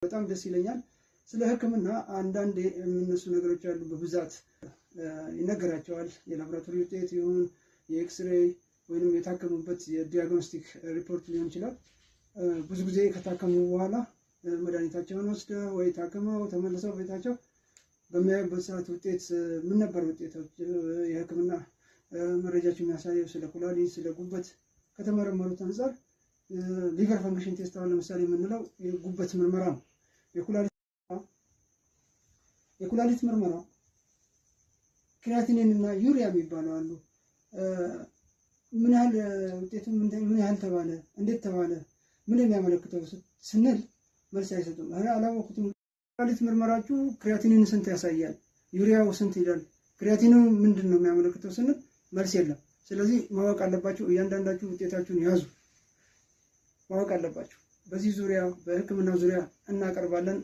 በጣም ደስ ይለኛል። ስለ ሕክምና አንዳንድ የሚነሱ ነገሮች አሉ። በብዛት ይነገራቸዋል። የላቦራቶሪ ውጤት ይሁን የኤክስሬይ ወይም የታከሙበት የዲያግኖስቲክ ሪፖርት ሊሆን ይችላል። ብዙ ጊዜ ከታከሙ በኋላ መድኃኒታቸውን ወስደው ወይ ታክመው ተመልሰው ቤታቸው በሚያዩበት ሰዓት ውጤት ምን ነበር ውጤቶች የሕክምና መረጃቸው የሚያሳየው ስለ ኩላሊት፣ ስለ ጉበት ከተመረመሩት አንፃር ሊቨር ፈንክሽን ቴስት አሁን ለምሳሌ የምንለው የጉበት ምርመራ ነው። የኩላሊት ምርመራ ክሪያቲኒን እና ዩሪያ የሚባለው አሉ። ምን ያህል ውጤቱ ምን ያህል ተባለ፣ እንዴት ተባለ፣ ምን የሚያመለክተው ስንል መልስ አይሰጡም። አላወኩትም። ኩላሊት ምርመራችሁ ክሪያቲኒን ስንት ያሳያል፣ ዩሪያው ስንት ይላል፣ ክሪያቲኑ ምንድን ነው የሚያመለክተው ስንል መልስ የለም። ስለዚህ ማወቅ አለባችሁ። እያንዳንዳችሁ ውጤታችሁን ያዙ፣ ማወቅ አለባችሁ። በዚህ ዙሪያ በሕክምናው ዙሪያ እናቀርባለን።